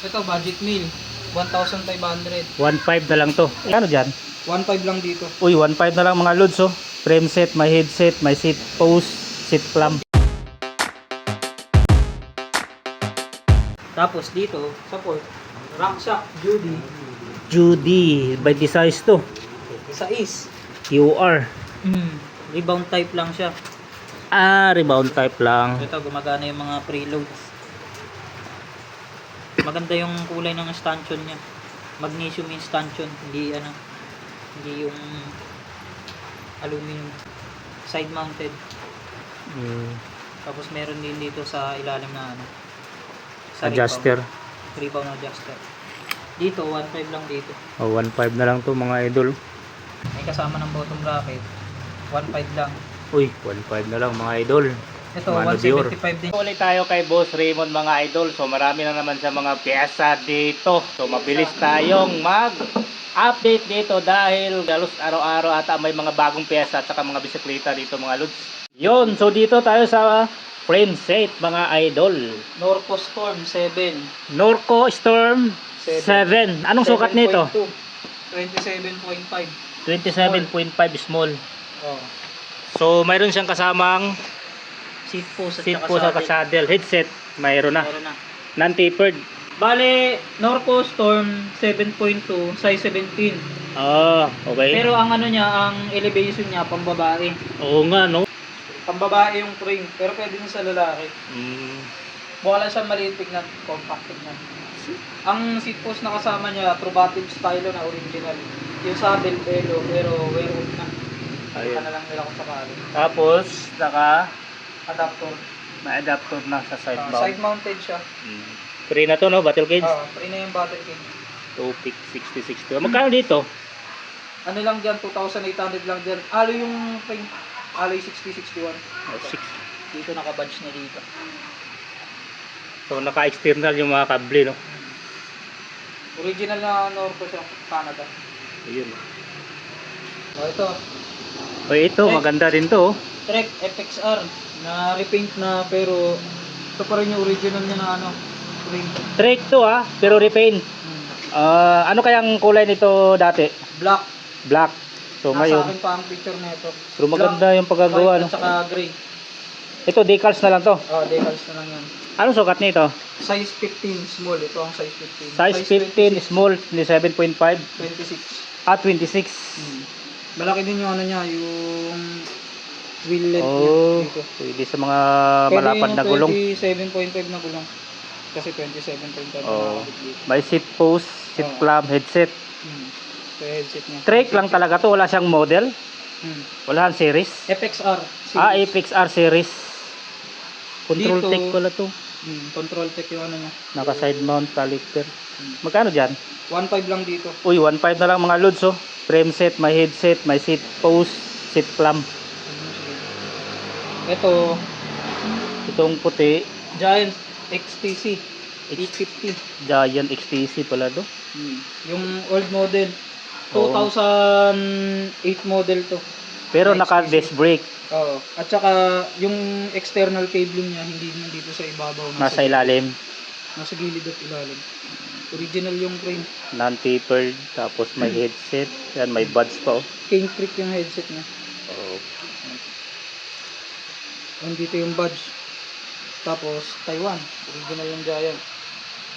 Ito, budget meal. 1,500. 1.5 na lang to. Ano dyan? 1,500 lang dito. Uy, 1.5 na lang mga lods oh. Frame set, may headset, may seat post, seat clamp. Tapos dito, support. Rack shock, Judy, by the size to. Sais. QR. Rebound type lang siya. Rebound type lang. Ito, gumagana yung mga preloads. Maganda yung kulay ng stanchion niya. Magnesium yung stanchion, hindi yung aluminum. Side mounted. Tapos meron din dito sa ilalim na sa Adjuster. Rebound adjuster. Dito 1.5 lang dito. 1.5 na lang to mga idol. May kasama ng bottom bracket. 1.5 lang. Uy, 1.5 na lang mga idol. Ito, Mano 175 din. Ulit tayo kay Boss Raymond mga idol. So marami na naman sa mga pyesa dito. So mabilis tayong mag-update dito dahil galos araw-araw ata may mga bagong pyesa at saka mga bisikleta dito mga lods. Yun, so dito tayo sa frame set mga idol. Norco Storm 7. Norco Storm 7. Anong sukat nito? 27.5. 27.5 small. Oh. So mayroon siyang kasamang Seat post at seat saka po sa saddle. saddle. Headset, mayroon na. Meron na. Non-tapered. Bale, Norco Storm 7.2, size 17. Okay. Pero ang niya, ang elevation niya pambabae. Oo nga, no? Pambabae yung frame, pero pwede din sa lalaki. Mukha lang siya maliit tignan, compact tignan. Ang seat post na kasama niya, Trubative stylo na original. Yung saddle pelo, pero wear out na. Ayun. Na lang nila kung sakali. Tapos, Adapter. may adapter na sa side mount. Side mounted siya. Free na to, no? Battle cage. Free na yung battle cage. Topic 6060. Magkano dito? Ano lang dyan, 2,800 lang dyan. Alloy yung frame. Alloy 6061. 6. Dito naka-badge na dito. So, naka-external yung mga kable, no? Original na Norco siya, Canada. Ayun. Ito. Ito, maganda rin to, oh. Trek FXR na repaint na pero ito pa rin yung original niya na frame. Trek to, pero repaint. Ano kayang kulay nito dati? Black. Black. So, Nasa ngayon. akin pa ang picture nito. Pero maganda yung pagkagawa, white no? at saka gray. Ito, decals na lang to. Decals na lang yan. Anong sukat nito? Size 15 small. Ito ang size 15. Size 15, small, 7.5. 26. 26. Malaki din yung niya, yung wheel length Oh, niya dito. pwede sa mga malapad na gulong. 27.5 na gulong. Kasi 27.5 na dito. May seat post, seat clamp, headset. Ito yung headset niya. Trek lang talaga to, wala siyang model. Wala siyang series. FXR. FXR series. Control Dito, tech pala to. Control tech yung niya. Naka side mount caliper. Magkano dyan? 1.5 lang dito. Uy, 1.5 na lang mga lods, oh. Frame set, may headset, may seat post, seat clamp. Itong puti, Giant XTC 850. Giant XTC pala to. Yung old model. 2008 model to. Pero Na naka XTC. disc brake. Oo. At saka yung external cabling niya hindi nandito sa ibabaw. Nasa ilalim. Nasa gilid at ilalim. Original yung frame. Non-tapered. Tapos may headset. Yan, may buds pa, oh. King Creek yung headset niya. Nandito yung badge. Tapos Taiwan. Original yung Giant.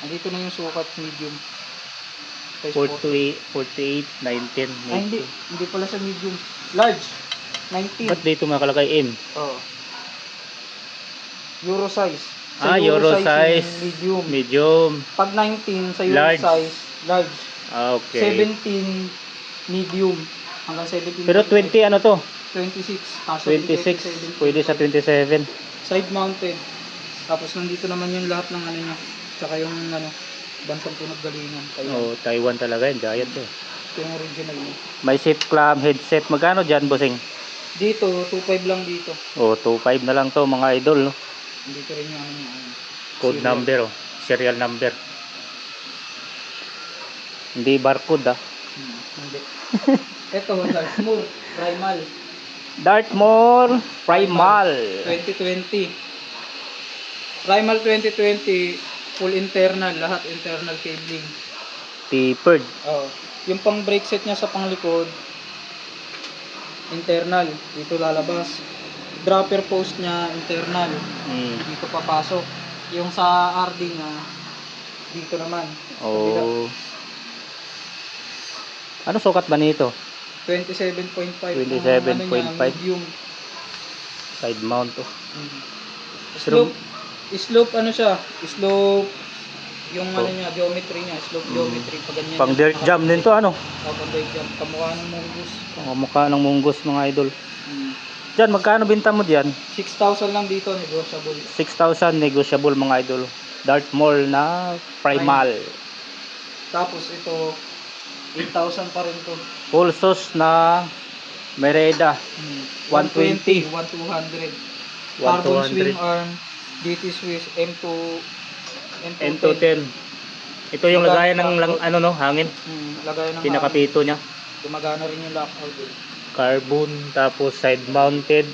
Nandito na yung sukat medium. Size 48, 19, 19. hindi. Hindi pala sa medium. Large. 19. Ba't dito nakalagay M? Oo. Euro size. Euro size. Medium. Medium. Pag 19 sa Euro Large. size, large. Okay. 17 medium. Hanggang 17. Pero 20 ano to? 26. 26. Pwede sa 27. Side mounted. Tapos nandito naman yung lahat ng niya. Tsaka yung bansang pinaggalingan. Taiwan talaga yun. Giant to. Ito yung original niya. May seat clamp, headset. Magkano dyan, bossing? Dito, 2.5 lang dito. 2.5 na lang to mga idol, no? Dito rin yung Code serial number, serial number. Hindi barcode, Hindi. Ito, Dartmoor Primal. Dartmoor Primal. 2020. Primal 2020. full internal, lahat internal cabling. Tapered. Oh, yung pang brake set niya sa panglikod, internal, dito lalabas. Dropper post niya, internal, dito papasok. Yung sa RD niya, dito naman. sa kabila. Oh. Ano sukat ba nito? 27.5. 27.5. Medium. Side mount to. Slope ano siya? Slope yung ano niya, geometry niya, slope geometry pag ganyan. Pang dirt jam din to ano? Pang dirt jam, kamukha ng mongoose. Mukha ng munggos mga idol. Diyan, magkano binta mo diyan? 6,000 lang dito, negotiable. 6,000 negotiable mga idol. Dartmoor na primal. Tapos ito 8,000 pa rin to. Pulsos na Mereda. 120. 1,200. Carbon swing arm, DT Swiss M2 M210. Ito yung lagayan ng ano no, hangin. Lagayan ng Pinakapito niya. Gumagana rin yung lockout. Carbon, tapos side mounted.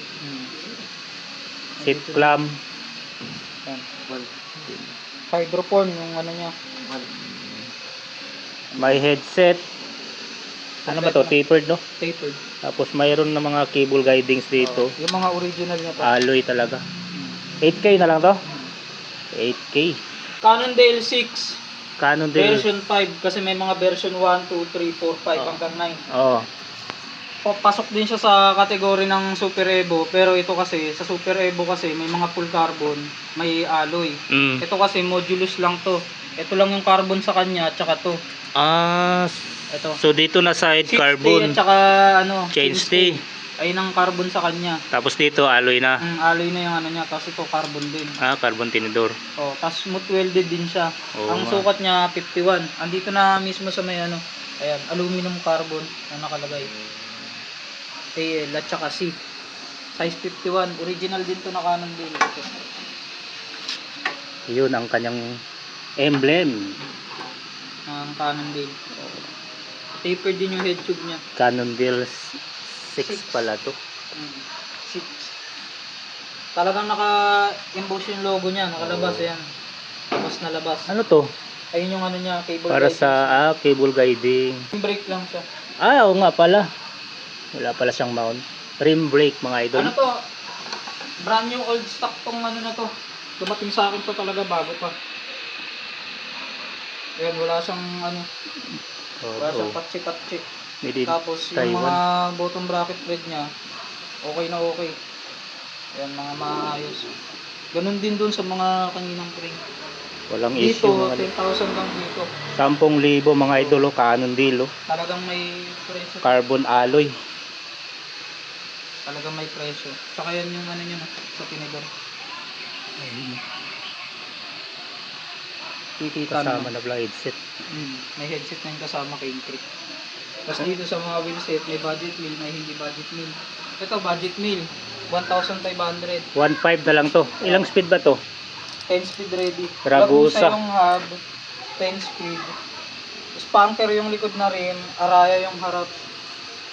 Seat clamp. Yan. Hydroform yung ano niya. May headset. Ano ba to? Tapered no? Tapered. Tapos mayroon na mga cable guidings dito. Yung mga original niya to. Alloy talaga. 8K na lang to? 8K. Cannondale 6. Cannondale. Version 5 kasi may mga version 1, 2, 3, 4, 5 hanggang 9. Oo. Pasok din siya sa kategory ng Super Evo, pero ito kasi sa Super Evo kasi may mga full carbon, may alloy. Ito kasi modulus lang to. Ito lang yung carbon sa kanya at saka to. Ito. So dito na side carbon. At saka ano, Chainstay. Ay ng carbon sa kanya. Tapos dito alloy na. Alloy na yung ano niya, tapos ito carbon din. Carbon tinidor. Oh, tapos smooth welded din siya. Ang sukat niya 51. Andito na mismo sa may ano. Ayan, aluminum carbon na nakalagay. AL at saka C. Size 51. Original din to na Cannondale. Yun ang kanyang emblem. Ang Cannondale. Taper din yung head tube niya. Cannondale 6 pala to. 6. Talagang naka-emboss yung logo niya. Nakalabas yan. Labas na labas. Ano to? Ayun yung ano niya, cable Para guiding. sa cable guiding. Brake lang siya. Oo nga pala. Wala pala siyang mount. Rim brake mga idol. Ano to? Brand new old stock tong ano na to. Dumating sa akin to talaga bago pa. Ayan, wala siyang ano. Wala siyang patsi-patsi. Tapos yung Taiwan. mga bottom bracket thread niya, okay na okay. Ayan, mga maayos. Ganun din dun sa mga kaninang frame. Walang Dito, issue mga 10,000 lang dito. 10,000 mga idol. Cannondale. Talagang may presyo. Carbon alloy. Talagang may presyo. Tsaka yan yung ano niya no, sa tinidor. Tititan Kasama na pala headset. May headset na yung kasama King Creek. Tapos dito sa mga wheelset, may budget meal, may hindi budget meal. Ito, budget meal. 1,500. 1.5 na lang to. Ilang speed ba to? 10 speed ready. Ragusa. Yung hub, 10 speed. Spanker yung likod na rim, Araya yung harap.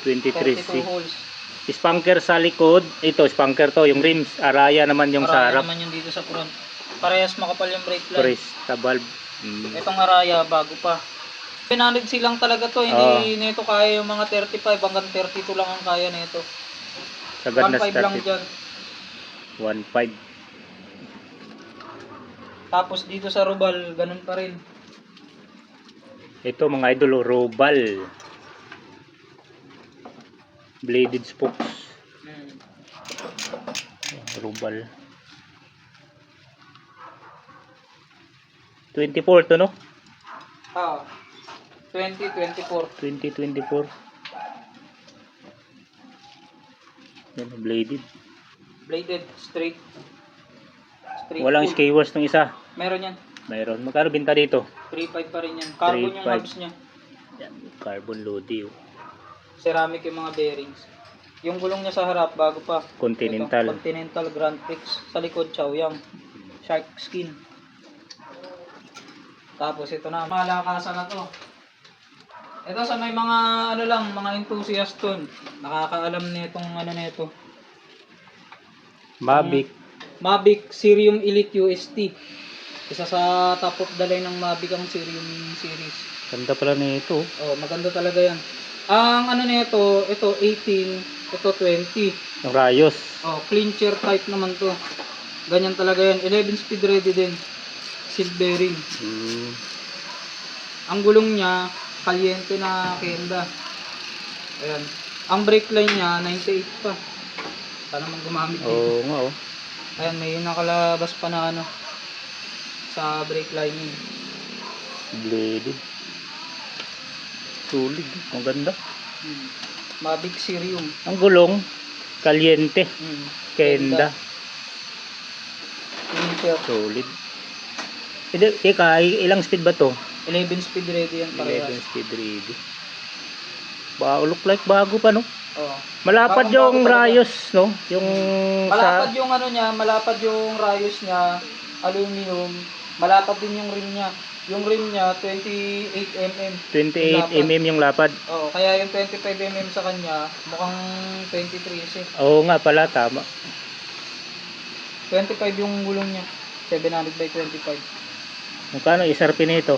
32 23C. holes. Spanker sa likod. Ito, spanker to. Yung rims. Araya naman yung sa Araya harap. naman yung dito sa front. Parehas makapal yung brake line. Press sa valve. Itong Araya, bago pa. 900 silang talaga to. Hindi nito kaya yung mga 35 hanggang 32 lang ang kaya nito. Sagad na 1.5 lang start. dyan. 1.5. Tapos dito sa Rubal, ganun pa rin. Ito mga idol, Robal. Bladed spokes. Robal. 24 to no? 2024. 2024. Yan, bladed. Bladed, straight. Walang pull. skewers ng isa. Meron yan. Mayroon. Magkano binta dito? 3.5 pa rin yan. Carbon yung 3.5. hubs niya. Yan, carbon lodi. Ceramic yung mga bearings. Yung gulong niya sa harap, bago pa. Continental. Ito, Continental Grand Prix. Sa likod, Chaoyang. Shark skin. Tapos ito na, malakasan na to. Ito sa may mga ano lang, mga enthusiast dun. Nakakaalam nitong ano nito. Mavic. Mavic Sirium Elite UST. Isa sa top of the line ng Mavic ang series. Ganda pala nito. Oh, maganda talaga yan. Ang ano nito, ito 18, ito 20. Yung rayos. Oh, clincher type naman to. Ganyan talaga yan. 11 speed ready din. Seat bearing. Ang gulong niya, Caliente na Kenda. Ayan. Ang brake line niya, 98 pa. Sana naman gumamit dito. Oo nga oh. Ayan, may nakalabas pa na ano sa brake lining. Bladed. Sulit. Ang ganda. Mavic Sirium. Ang gulong, Caliente. Kenda. Clincher. Solid. Teka, ilang speed ba to? 11 speed ready yan parehas. 11 speed ready. Look like bago pa no? Oo. Malapad Bagong-bago yung talaga. rayos no? Yung Malapad sa yung ano niya, malapad yung rayos niya, aluminum. Malapad din yung rim niya. Yung rim niya 28 mm. 28 mm yung lapad. Oo, kaya yung 25 mm sa kanya mukhang 23 siya. Oo nga pala, tama. 25 yung gulong niya. 700 by 25. Magkano SRP nito?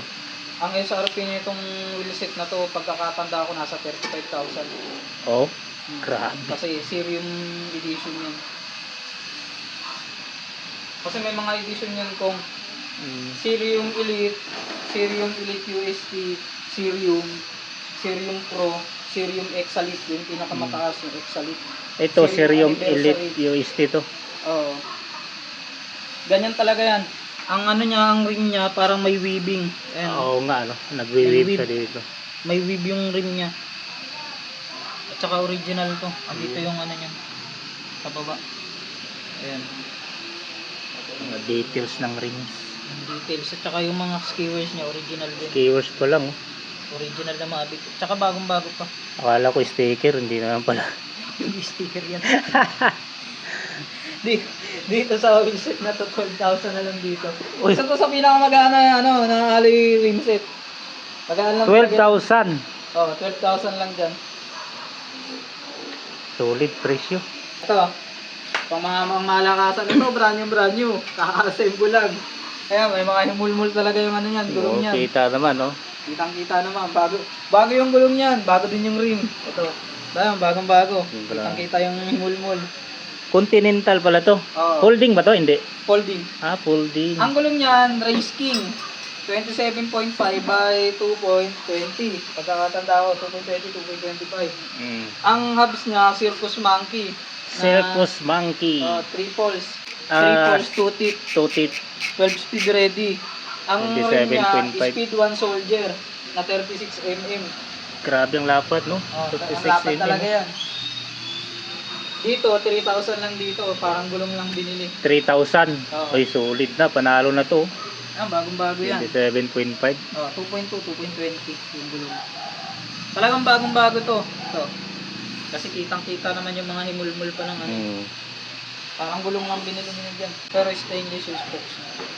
Ang SRP nitong wheelset na to, pagkakatanda ko nasa 35,000. Oh, grabe. Kasi Sirium edition yan. Kasi may mga edition yan kung Sirium Elite, Sirium Elite UST, Sirium Pro, Sirium Exalite, yung pinakamataas yung Exalite. Ito, Sirium Anniversary. Elite UST to. Oo. Ganyan talaga yan. Ang ano niya, ang rim niya parang may weaving. Ayan. Oo nga, no? Nagwe-weave May sa dito. May weave yung rim niya. At saka original to. Andito yung ano niya. Sa baba. Ayan. Mga details ng rings. Yung details. At saka yung mga skewers niya, original din. Keywords pa lang. Oh. Original na Mavic. At saka bagong-bago pa. Akala ko sticker, hindi naman pala. Yung sticker yan. Dito sa wheelset na to, 12,000 na lang dito. Uy. Isa to sa pinakamagana ano, na alloy rimset. Magaan lang. 12,000. Oh, 12,000 lang dyan. Solid presyo. Ito, pang mga malakasan ito, brand new. Kaka-assemble lang. Kaya may mga himulmul talaga yung ano yan, gulong yan. Kita naman, no? Kitang-kita naman, bago yung gulong yan, bago din yung rim. Ito, bagong-bago. Kitang-kita yung himulmul. Continental pala to. Oo. Folding ba to? Hindi. Folding. Ah, folding. Ang gulong niyan, Race King. 27.5 by 2.20. Pagkakatanda ko, 2.20, 2.25. Ang hubs niya, Circus Monkey. Circus Monkey. 3 poles. 3 Ah, poles, 2 teeth. 2 teeth. 12 speed ready. Ang rim niya, 27.5. Speed 1 Soldier na 36 mm. Grabe ang lapad, no? Oh, 56 ang lapad cm. talaga yan. Dito, 3,000 lang dito. Parang gulong lang binili. 3,000. Oo. Ay, solid na. Panalo na to. Bagong-bago yan. 27.5. 2.2, 2.20 yung gulong. Talagang bagong-bago to. Ito. Kasi kitang-kita naman yung mga himulmul pa ng ano. Parang gulong lang binili nila dyan. Pero stainless yung spokes.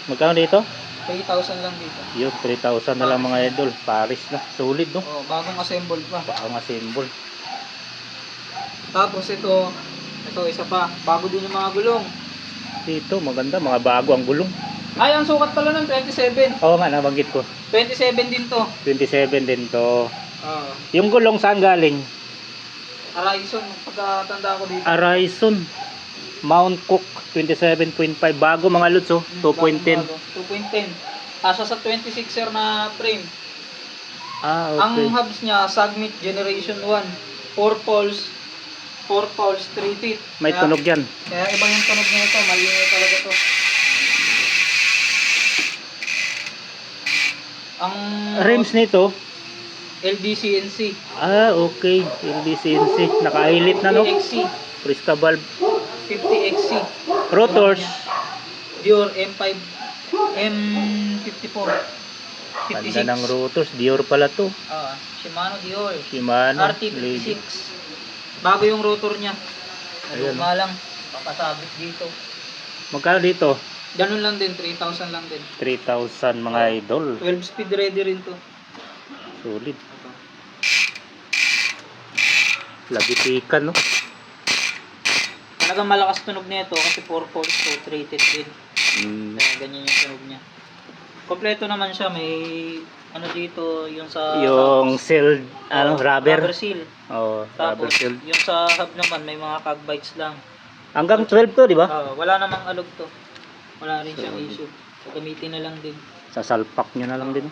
Magkano dito? 3,000 lang dito. Yun, 3,000 na lang mga idol. Paris na. Solid, no? Bagong assemble pa. Baka symbol. Tapos ito isa pa. Bago din yung mga gulong. Dito, maganda. Mga bago ang gulong. Ay, ang sukat pala ng 27. Oo nga, nabanggit ko. 27 din to. 27 din to. Oo. Yung gulong saan galing? Horizon, pagkatanda ko dito. Arizon. Mount Cook 27.5. Bago mga lods, oh. 2.10. 2.10. Asa sa 26er na frame. Ah, Ang okay. hubs niya, Sagmit Generation 1. 4 poles, 3 teeth. May tunog yan. Kaya iba yung tunog nito, malinis talaga to. Ang Rims nito. LDCNC. Ah, okay. LDCNC. Naka-highlight na, no? 50XC. Fresca valve. 50XC. Rotors. Dior M5 M54. 56. Ganda ng rotors. Dior pala to. Shimano Dior. Shimano. RT56. Bago yung rotor niya. Ayan. Luma lang. Papasabit dito. Magkano dito? Ganun lang din. 3,000 lang din. 3,000 mga idol. 12 speed ready rin to. Solid. Labitikan, no? Talagang malakas tunog nito kasi 4 poles to, 3 teeth din. Mm. Kaya ganyan yung tunog niya. Kompleto naman siya, may ano dito, yung sa Yung seal, rubber. rubber seal. Oh, rubber Tapos, seal. yung sa hub naman, may mga cog bites lang. Hanggang 12 to, di ba? Wala namang alog to. Wala rin siyang issue. So, gamitin na lang din. Sasalpak nyo na lang din.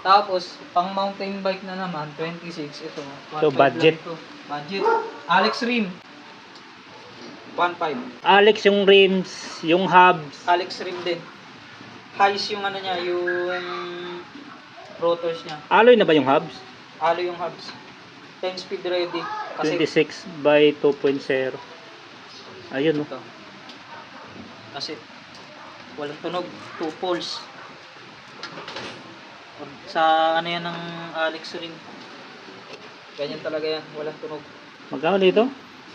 Tapos, pang mountain bike na naman, 26, ito. 1.5 So, budget. lang to. Budget. Alex Rim. 1.5. Alex yung rims, yung hubs. Alex Rim din. Highs yung ano niya, yung rotors niya. Alloy na ba yung hubs? Halo yung hubs. 10 speed ready. Kasi 26 by 2.0. Ayun, no? ito. Kasi walang tunog, 2 poles. Sa ano yan ng Alex Rim. Ganyan talaga yan, walang tunog. Magkano dito?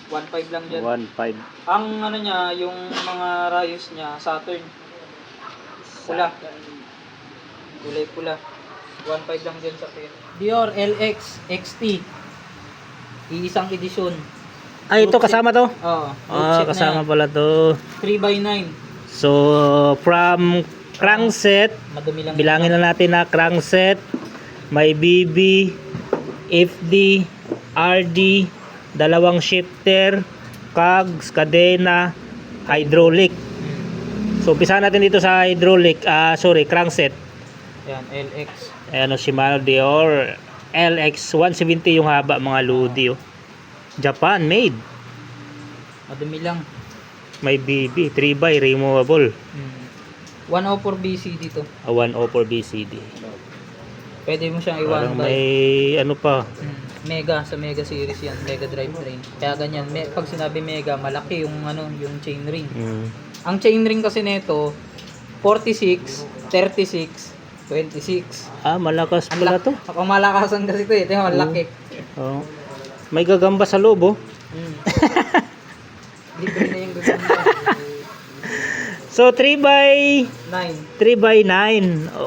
1.5 lang dyan. 1.5. Ang ano niya, yung mga rayos niya, Saturn. Pula. Kulay pula. 1.5 lang dyan sa pair. Dior LX XT. Iisang edisyon. Ay, ito kasama to? Oo. Kasama pala to. 3x9. So, from crankset, Madumi lang. bilangin na natin na crankset, may BB, FD, RD, dalawang shifter, cogs, kadena, hydraulic. So, umpisa natin dito sa hydraulic, crankset. Yan, LX. Ayan o, Shimano Dior LX 170 yung haba, mga lodi. Oh. Japan made. Madumi lang. May BB, 3x removable. 104 BC dito. 104 BCD. Pwede mo siyang Parang i-1 by. may ano pa. Mega, sa Mega series yan. Mega drivetrain. Kaya ganyan. Pag sinabi Mega, malaki yung ano, yung chainring. Ang chainring kasi nito, 46, 36, 26. Malakas pala to. Ako malakasan kasi ito eh. Tingnan mo, laki. Oh. May gagamba sa loob, oh. Libre na yung gaganda. So 3x 9. 3x9.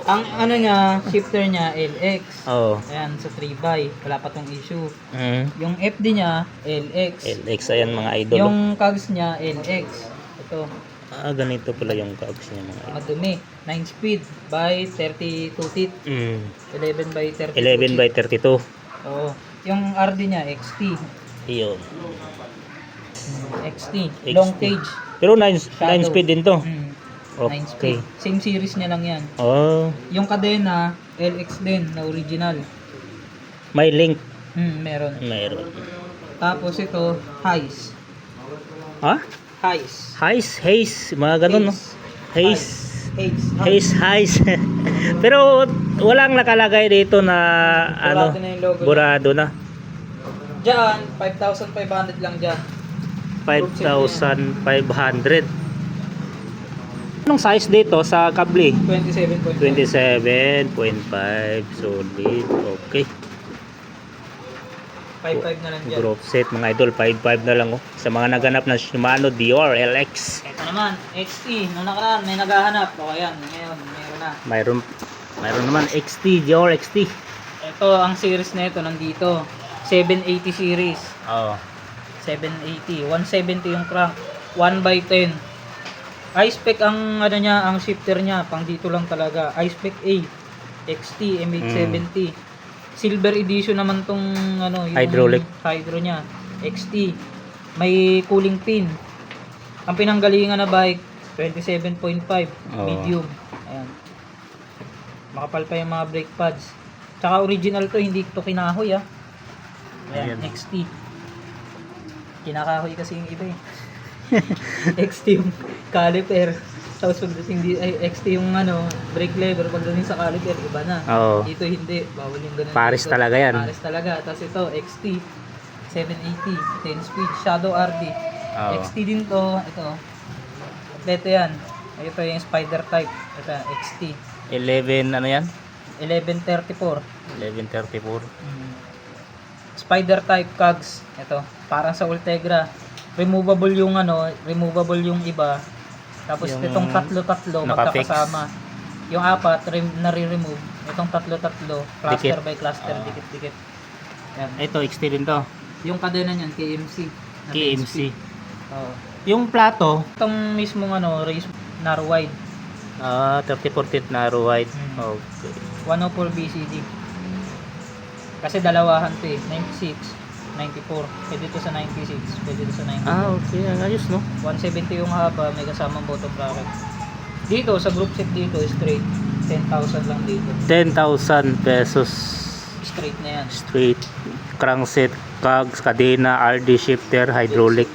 Ang ano niya, shifter niya, LX. Oh. Ayan, sa 3x. Wala pa tong issue. Mm. Yung FD niya, LX. LX, ayan mga idol. Yung cogs niya, LX. Ito, Ganito pala yung cogs niya mga idol. madumi. 9 speed by 32 teeth. 11 by 32 11 by 32. Oo. Yung RD niya, XT. Iyon. XT. Long cage. Pero 9 Shadow. speed din to. 9 Okay. speed. Same series niya lang yan. Oh, Yung kadena, LX din, na original. may link. Meron. Mayroon. Tapos ito, highs. Ha? Highs. Haze, mga ganun, no? Haze. Highs. Haze. Pero walang nakalagay dito na Burado na yung logo. burado na. Diyan, 5,500 lang dyan. 5,500. Anong size dito sa kable? 27.5. 27.5. Solid. Okay. 5.5 na lang dyan. Group set mga idol, 5.5 na lang, oh. Sa mga naganap na Shimano Dior LX. Ito naman, XT. Nung nakaraan, may naghahanap. O yan, ngayon, meron na. Mayroon naman XT, Dior XT. Ito, ang series na ito, nandito. 780 series. Oh. 780. 170 yung crank. 1/10. I-spec ang ano niya, ang shifter niya, pang dito lang talaga. I-spec A. XT MH70. Silver edition naman tong ano, yung Hydraulic. hydro niya. XT. May cooling pin. Ang pinanggalingan na bike 27.5 medium. Ayan. Makapal pa yung mga brake pads. Tsaka original to, hindi to kinahoy ah. Ayan, Ayan. XT. Kinakahoy kasi yung iba eh. XT yung caliper. Tapos pagdating XT yung ano, brake lever, pagdating sa caliper, iba na. Oo. Dito hindi, bawal yung ganun. Pares dito. talaga yan. Pares talaga. Tapos ito, XT 780, 10 speed, Shadow RD. Oo. XT din to, ito. Ito yan. Ito yung spider type. Ito, XT. 11 ano yan? 1134. 1134. Spider type cogs. Ito, parang sa Ultegra. Removable yung ano, removable yung iba. Tapos Yung itong tatlo-tatlo naka-fix. magkakasama. Yung apat nare-remove. Itong tatlo-tatlo, cluster Dikit. by cluster, dikit-dikit. Yan. Ito XT din to. Yung kadena niyan, KMC. na 10 KMC. speed. Oo. Yung plato, Itong mismong ano, race narrow wide. 30-40 narrow wide. Mm. Okay. 104 BCD. Kasi dalawahan to eh. 96, 94. Pwede to sa 96. Pwede to sa 94. Okay. Ayos, no? 170 yung haba. May kasamang bottom bracket. Dito, sa group set dito, straight. 10,000 lang dito. 10,000 pesos. Straight na yan. Straight. Crankset, cogs, kadena, RD shifter, hydraulic.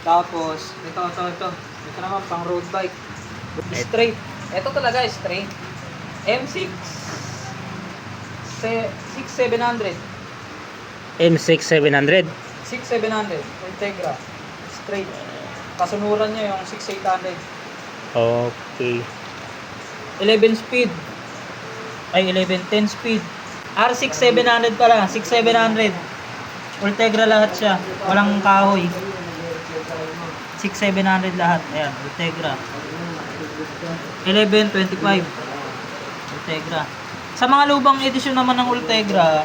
Tapos, ito. Ito naman, pang road bike. Straight. Ito talaga, straight. M6. 6700. M6 700. 6700. Integra. Straight. Kasunuran niya yung 6800. Okay. 11 speed. Ay, 10 speed. R6 700 pala. 6700. Ultegra lahat siya. Walang kahoy. 6700 lahat. Ayan, Ultegra. 1125. Ultegra. Sa mga lubang edisyon naman ng Ultegra,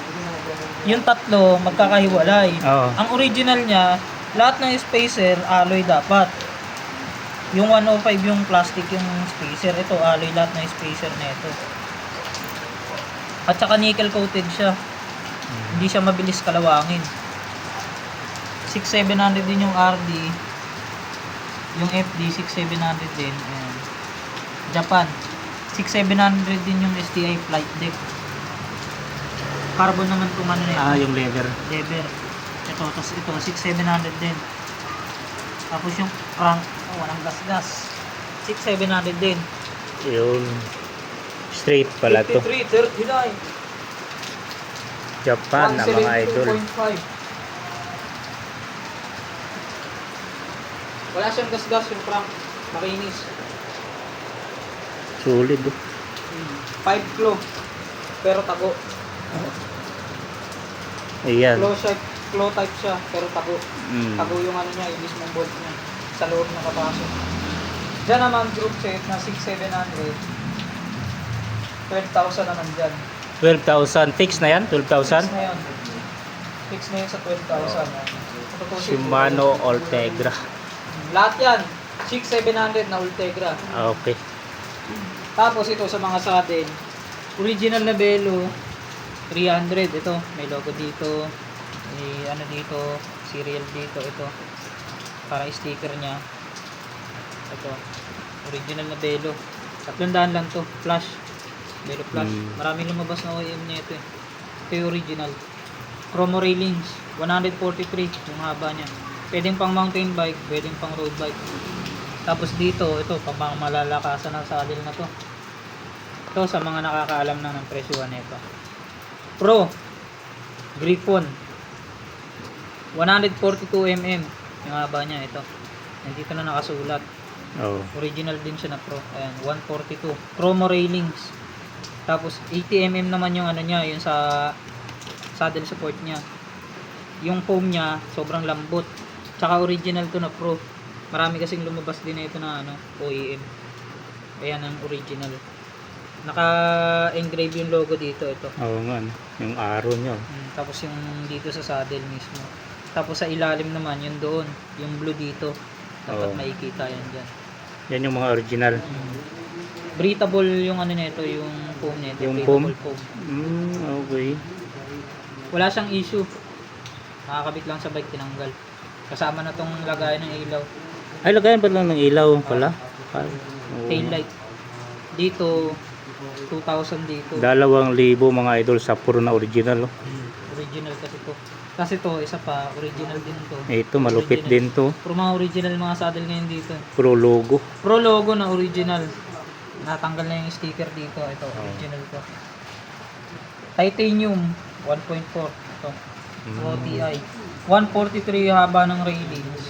yung tatlo magkakahiwalay. Oo. Ang original niya, lahat ng spacer alloy dapat. Yung 105 yung plastic yung spacer, ito alloy lahat ng spacer na ito. At saka nickel coated siya. Hindi siya mabilis kalawangin. 6700 din yung RD. Yung FD 6700 din. Ayan. Japan. 6700 din yung STI flight deck. Carbon naman kung ano na ito. Yung leather. Lever. Ito, tapos ito, 6,700 din. Tapos yung crank, walang gas-gas. 6,700 din. Yun. Straight pala to. 53, 39. Japan na mga idol. 172.5. Wala siyang gas-gas yung crank. Makinis. Solid. 5 claw. Pero tago. Ayan. Claw type siya, pero tago. Mm. Tago yung ano niya, yung mismong bolt niya. Sa loob na kapasok. Diyan naman group set na 6,700. 12,000 naman dyan. 12,000. Fix na yan? 12,000? Fix na yun. Fix na yun sa 12,000. Shimano Ultegra. Lahat yan. 6,700 na Ultegra. Okay. Tapos ito sa mga saddle. Original na Velo. 300. Ito. May logo dito. May ano dito. Serial dito. Ito. Para sticker niya. Ito. Original na Velo. 300 lang to. Flash. Velo Flash. Maraming lumabas na OEM niya ito eh. Ito yung original. Chromo railings. 143 yung haba niya. Pwedeng pang mountain bike. Pwedeng pang road bike. Tapos dito, ito, pang malalakasan ng saddle na to. Ito sa mga nakakaalam na ng presyuhan nito. Pro Griffon 142mm yung haba niya ito. Nandito na nakasulat. Oh. Original din siya na Pro. Ayan, 142. Chromo railings. Tapos 80mm naman yung ano niya, yung sa saddle support niya. Yung foam niya sobrang lambot. Tsaka original to na Pro. Marami kasing lumabas din na ito na ano, OEM. Ayan ang original. Naka-engrave yung logo dito, ito. Oo nga, no? Yung arrow nyo. Tapos yung dito sa saddle mismo. Tapos sa ilalim naman, yung doon, yung blue dito. Dapat Oo. makikita yan dyan. Yan yung mga original. Breathable yung ano nito, yung foam nito. Yung foam? Breathable foam. Okay. Wala siyang issue. Nakakabit lang sa bike, tinanggal. Kasama na tong lagayan ng ilaw. Ay, lagayan ba lang ng ilaw pala? Tail light. Dito, 2,000 dito. 2,000 mga idol sa puro na original. Oh. Original kasi to. Kasi to, isa pa, original din to. Ito, malupit Original. din to. Pero mga original mga saddle ngayon dito. Puro logo. Pro logo na original. Natanggal na yung sticker dito. Ito, original to. Titanium, 1.4. Ito. Pro TI. 143 haba ng railings.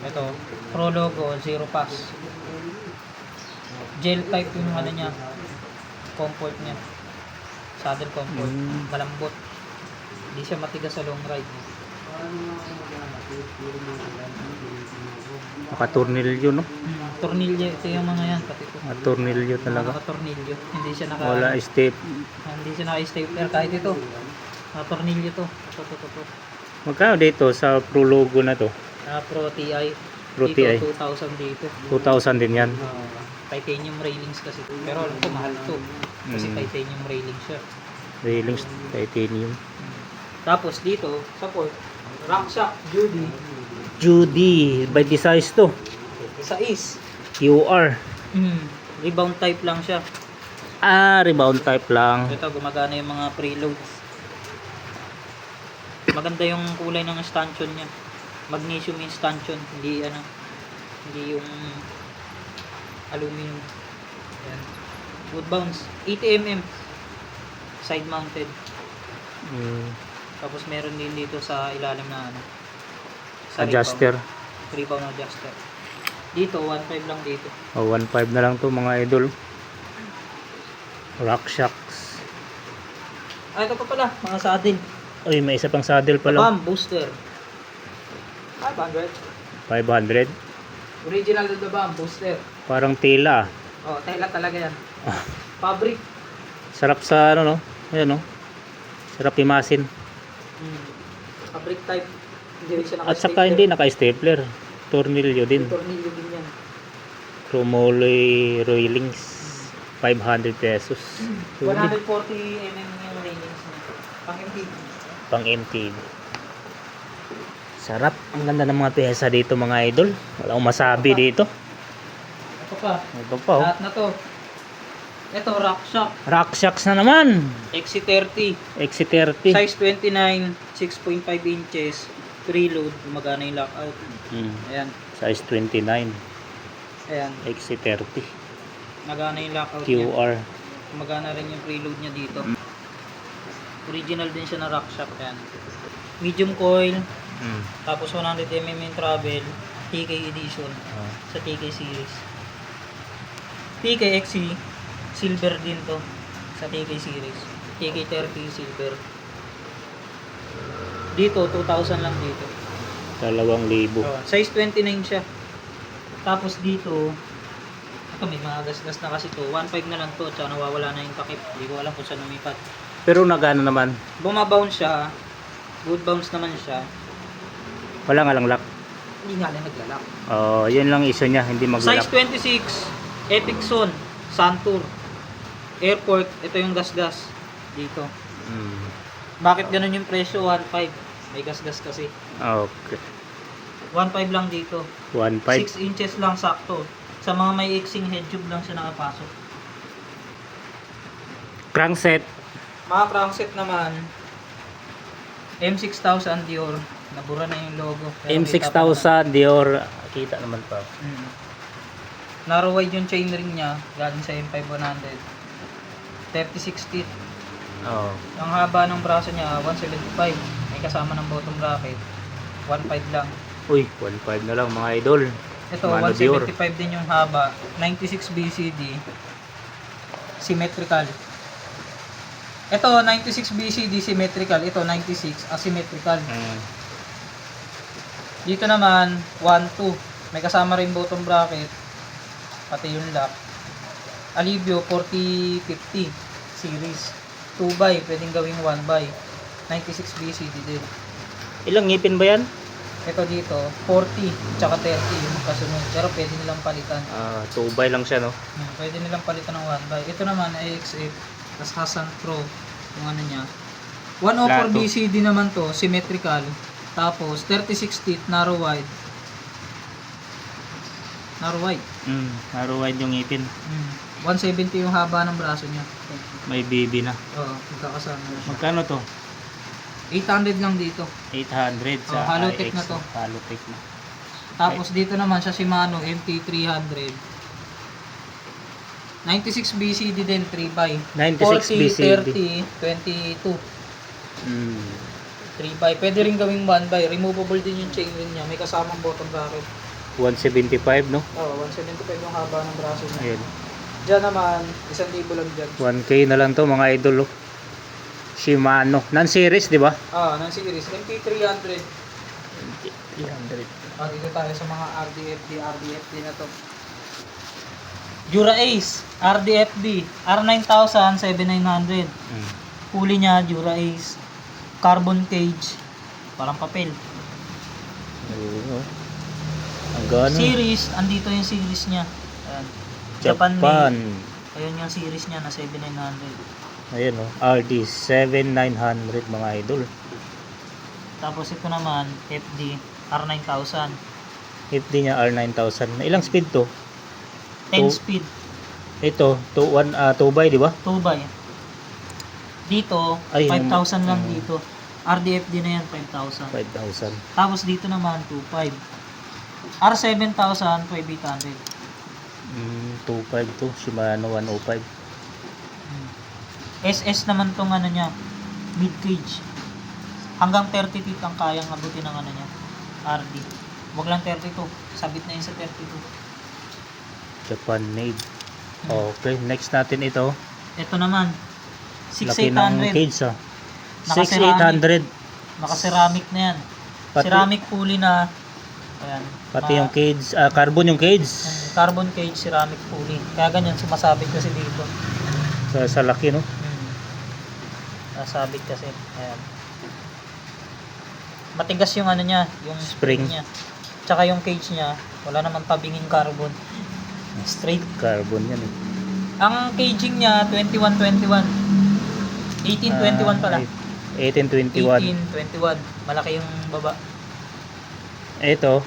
Ito, Pro logo, zero pass. Gel type yung ano niya. Comfort niya. Saddle comfort. Malambot. Hindi siya matigas sa long ride. Naka-tornilyo, no? Tornilyo, ito yung mga yan. Pati ito. Naka-tornilyo talaga. Naka-tornilyo. Hindi siya naka... Wala step. Hindi siya naka-stapler. Kahit ito. Naka-tornilyo to. Ito. Magkano dito sa Pro logo na to? Pro TI. Fruity ay. Dito, 2,000 dito. 2,000 din yan. Titanium railings kasi. Pero alam ko, mahal to. Kasi titanium railing siya. Railings, titanium. Tapos dito, sa port, Rockshock Judy. Judy, by the size to. Sa is. QR. Rebound type lang siya. Rebound type lang. Ito, gumagana yung mga preloads. Maganda yung kulay ng stanchion niya. Magnesium yung stanchion, hindi yung aluminum. Yan. Wood bounce, 80 mm. Side mounted. Tapos meron din dito sa ilalim na sa Adjuster. Rebound adjuster. Dito 1.5 lang dito. 1.5 na lang to mga idol. Rockshocks. Ito pa pala, mga saddle. Uy, may isa pang saddle pala. Bam booster. 500. 500. Original na the bam booster. Parang tela. Oh, tela talaga yan. Fabric. Sarap sa ano no? Ayan no. Sarap imasin. Fabric type. Hindi rin siya At saka hindi naka-stapler. Tornilyo din. Tornilyo din yan. Chromoly railings. 500 pesos. 140 mm yung railings niya. Pang MTB. Pang MTB. Sarap. Ang ganda ng mga pyesa dito mga idol. Wala akong masabi dito. Ito pa. Ito pa oh. Lahat na to. Ito, Rockshock. Rockshocks na naman. XC30. XC30. Size 29, 6.5 inches. Preload. Gumagana yung lockout. Ayan. Size 29. Ayan. XC30. Magana yung lockout niya. QR. Gumagana rin yung preload niya dito. Original din siya na Rockshock. Ayan. Medium coil. Tapos 100 mm yung travel. TK edition. Sa TK series. TK XC. Silver din to. Sa TK series. TK30 silver. Dito, 2,000 lang dito. 2,000. Size 29 siya. Tapos dito, ito may mga gas-gas na kasi to. 1.5 na lang to. Tsaka nawawala na yung takip. Hindi ko alam kung saan lumipat. Pero nagano naman. Bumabounce siya. Good bounce naman siya. Wala nga lang lock. Hindi nga lang naglalak. Yun lang isa niya, hindi maglalak. Size 26. Epixon. Santur. Airport. Ito yung gas-gas. Dito. Bakit ganun yung presyo? 1.5. May gas-gas kasi. Okay. 1.5 lang dito. 1.5. 6 inches lang sakto. Sa mga may iksing head tube lang siya nakapasok. Crankset. Mga crankset naman, M6000 Dior. Nabura na yung logo. M6000 Dior. Kita naman pa. Narrow wide yung chain ring niya. Galing sa M5100. 36 teeth. Ang haba ng braso niya, 175. May kasama ng bottom bracket. 1.5 lang. Uy, 1.5 na lang mga idol. Ito, Mano 175 Dior. din yung haba. 96 BCD. Symmetrical. Ito, 96 BCD symmetrical. Ito, 96 asymmetrical. Dito naman, 1.2. May kasama rin bottom bracket. Pati yung lock. Alivio, 4050 series. 2x, pwedeng gawing 1x. 96 BCD din. Ilang ngipin ba yan? Ito dito, 40, tsaka 30 yung kasunod. Pero pwede nilang palitan. 2x lang siya no? Pwede nilang palitan ng 1x. Ito naman, AXF, tas Hasan Pro, yung ano niya. 104 Plato. BCD naman to, symmetrical. Tapos, 36 teeth, narrow wide. Narrow wide. Narrow wide yung ngipin. 170 yung haba ng braso niya. May BB na. Oo, magkakasama na siya. Magkano to? 800 lang dito. 800 sa Halotech na to. Halotech na. Tapos dito naman sa Shimano MT300. 96 BCD din, 3x. 96 BCD. 40, 30, 22. 3x. Pwede rin gawing 1x. Removable din yung chain ring niya. May kasamang bottom bracket. 175 no? Oo, 175 yung haba ng braso niya. Ayun. Diyan naman, 1,000 lang dyan. 1K na lang to mga idol. Shimano. Non-series, di ba? Ng series. MT300. 300. Dito tayo sa mga RDFD na to. Jura Ace, RDFD, R9000, 7900. Huli niya, Jura Ace. Carbon cage. Parang papel. Ang gano. Series, andito yung series niya. Ayan. Japan. made. Ayun yung series niya na 7900. Ayun oh. RD 7900 mga idol. Tapos ito naman, FD R9000. FD niya R9000. Ilang speed to? 10 Two- speed, Ito, 2 by, di ba? 2 by. Dito, Ay, 5,000 lang mm. dito. RDFD na yan, 5,000. 5,000. Tapos dito naman, 2.5. R7000, 5,800. 2.5 to. Shimano 105. SS naman tong ano niya, mid cage. Hanggang 30 feet ang kayang abutin ng ano niya, RD. Wag lang 32, sabit na yun sa 32. Japan made. Okay, next natin ito. Ito naman, Laki ng 6,800. cage ah. Naka-ceramic. 6,800. Naka-ceramic na yan. Ceramic pulley na, ayan. Pati yung cage, carbon yung cage. Carbon cage, ceramic pulley. Kaya ganyan, sumasabit kasi dito. Sa laki, no? Sumasabit kasi. Ayan. Matigas yung ano niya, yung Spring. niya. Tsaka yung cage niya, wala naman tabingin carbon. Straight. Carbon yan eh. Ang caging niya, 21-21. 18-21 pala. 1821. 18-21. Malaki yung baba. Ito.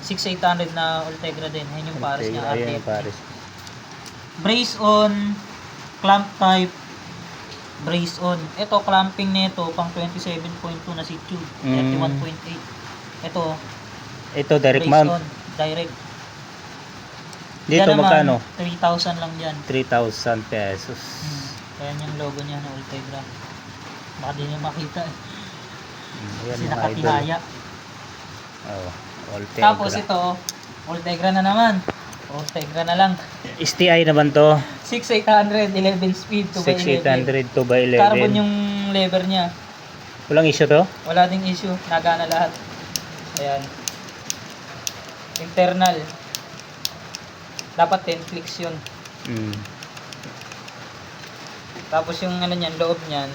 6,800 na Ultegra din. Yan yung pares niya. Ayan RTF. yung pares. Brace on, clamp type, brace on. Ito, clamping nito pang 27.2 na seat tube. 31.8. Ito, Direct brace mount. on, direct. Dito Yan naman, magkano? 3,000 lang dyan. 3,000 pesos. Ayan yung logo niya na Ultegra. Baka di nyo makita eh. Ayan Kasi mga idol. nakatihaya. Oh, Ultegra. Tapos ito, Ultegra na naman. Ultegra na lang. STI naman to. 6,800, 11 speed, 2x11. 6,800 2x11. Carbon yung lever niya. Walang issue to? Wala ding issue, nagana lahat. Ayan. Internal. Dapat 10 clicks yun. Tapos yung ano niyan, loob niyan.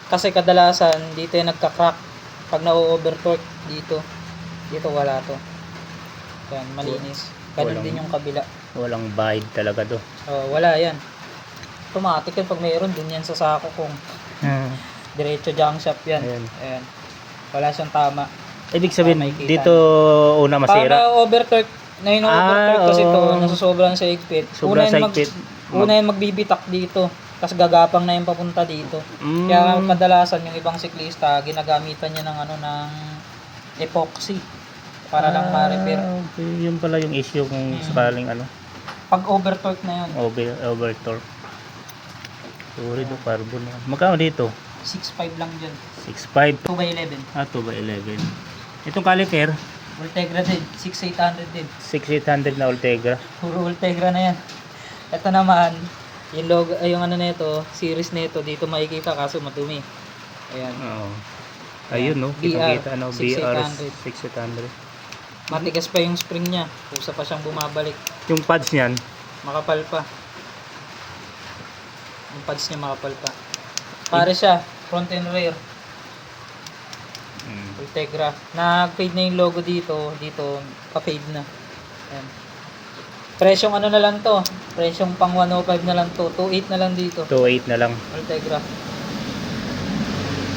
Kasi kadalasan dito yung nagka-crack pag na-overtorque dito. Dito wala to. Ayan, malinis. Ganun din yung kabila. Walang bahid talaga to. Oh, wala yan. Automatic yan pag mayroon dun yan sa sako kung diretso junk shop yan. Ayan. Wala siyang tama. Ibig sabihin, makikita dito una Pag masira. na-overtorque, na-overtorque kasi to, oo. nasusobrahan sa higpit. Sobrang sa higpit. Una yung magbibitak dito. Tapos gagapang na yung papunta dito. Kaya kadalasan yung ibang siklista, ginagamitan niya ng ano ng epoxy para lang ma-repair. Okay. Yun pala yung issue kung sakaling ano, Pag overtorque na yun, overtorque. Sorry do carbon. Magkano dito? 6.5 lang dyan. 6.5. 2x11. 2x11. Itong caliper, Ultegra din. 6,800 din. 6,800 na Ultegra. Puro Ultegra na yan. Ito naman, yung logo, yung ano nito, series nito, dito makikita kaso madumi. Ayan. Oo. Ayun no, BR, kita ano, BR 6,800. 6,800. Matigas pa yung spring niya. Kusa pa siyang bumabalik. Yung pads niyan, Makapal pa. Yung pads niya makapal pa. Pare siya, front and rear. Ultegra. Nag-fade na yung logo dito. Dito, pa-fade na. Ayan. Presyong ano na lang to. Presyong pang 105 na lang to. 2.8 na lang dito. 2.8 na lang. Ultegra.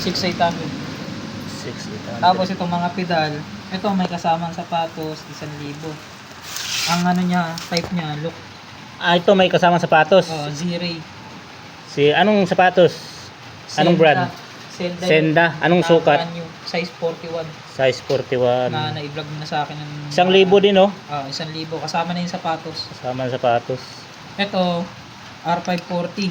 6,800. 6,800. Tapos itong mga pedal. Ito may kasamang sapatos. 1,000. Ang ano niya, type niya, look. Ito may kasamang sapatos. Z-Ray. Anong sapatos? Anong brand? Senda. Anong sukat? Brand new. Size 41. Size 41. Na na-vlog na sa akin ng 1,000 din oh. 1,000 kasama na yung sapatos. Kasama ng sapatos. Ito R540.